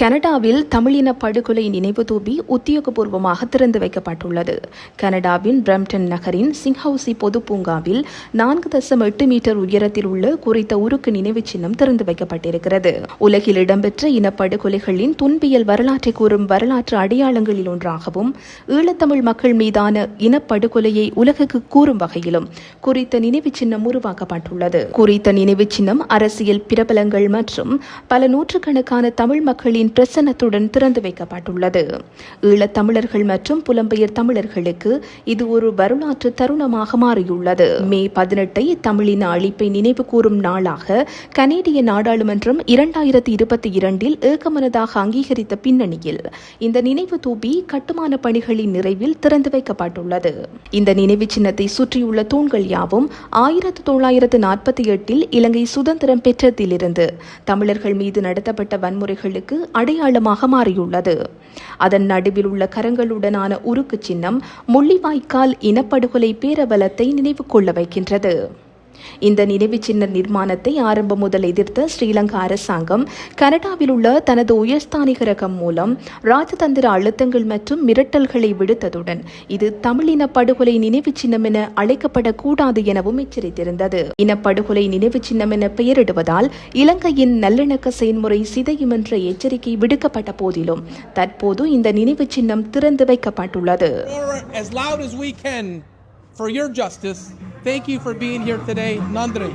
கனடாவில் தமிழின படுகொலை நினைவு தூபி உத்தியோகபூர்வமாக திறந்து வைக்கப்பட்டுள்ளது. கனடாவின் பிரம்டன் நகரின் சிங்ஹவுசி பொது பூங்காவில் 4.8 மீட்டர் உயரத்தில் உள்ள குறித்த உருக்கு நினைவு சின்னம் திறந்து வைக்கப்பட்டிருக்கிறது. உலகில் இடம்பெற்ற இனப்படுகொலைகளின் துன்பியல் வரலாற்றை கூறும் வரலாற்று அடையாளங்களில் ஒன்றாகவும் ஈழத்தமிழ் மக்கள் மீதான இனப்படுகொலையை உலகுக்கு கூறும் வகையிலும் குறித்த நினைவு சின்னம் உருவாக்கப்பட்டுள்ளது. குறித்த நினைவு சின்னம் அரசியல் பிரபலங்கள் மற்றும் பல நூற்றுக்கணக்கான தமிழ் மக்களின் பிரசன்னத்துடன் திறந்து வைக்கப்பட்டுள்ளது. ஈழத்தமிழர்கள் மற்றும் புலம்பெயர் தமிழர்களுக்கு இது ஒரு வரலாற்று தருணமாக மாறியுள்ளது. மே 18 தமிழின அழிப்பை நினைவு கூறும் நாளாக கனேடிய நாடாளுமன்றம் 2022 ஏகமனதாக அங்கீகரித்த பின்னணியில் இந்த நினைவு தூபி கட்டுமான பணிகளின் நிறைவில் திறந்து வைக்கப்பட்டுள்ளது. இந்த நினைவு சின்னத்தை சுற்றியுள்ள தூண்கள் யாவும் 1948 இலங்கை சுதந்திரம் பெற்றதிலிருந்து தமிழர்கள் மீது நடத்தப்பட்ட வன்முறைகளுக்கு அடையாளமாக மாறியுள்ளது. அதன் நடுவில் உள்ள கரங்களுடனான உருக்கு சின்னம் முள்ளிவாய்க்கால் இனப்படுகொலை பேரவலத்தை நினைவு கொள்ள வைக்கின்றது. இந்த நினைவு சின்ன நிர்மாணத்தை ஆரம்பம் முதல் எதிர்த்த ஸ்ரீலங்கா அரசாங்கம் கனடாவில் உள்ள தனது உயர்ஸ்தானிகரகம் மூலம் ராஜதந்திர அழுத்தங்கள் மற்றும் மிரட்டல்களை விடுத்ததுடன் இது தமிழின படுகொலை நினைவு சின்னம் என அழைக்கப்படக்கூடாது எனவும் எச்சரித்திருந்தது. இனப்படுகொலை நினைவு சின்னம் என பெயரிடுவதால் இலங்கையின் நல்லிணக்க செயல்முறை சிதையும் என்ற எச்சரிக்கை விடுக்கப்பட்ட போதிலும் தற்போது இந்த நினைவு சின்னம் திறந்து வைக்கப்பட்டுள்ளது. For your justice. Thank you for being here today. Nandri.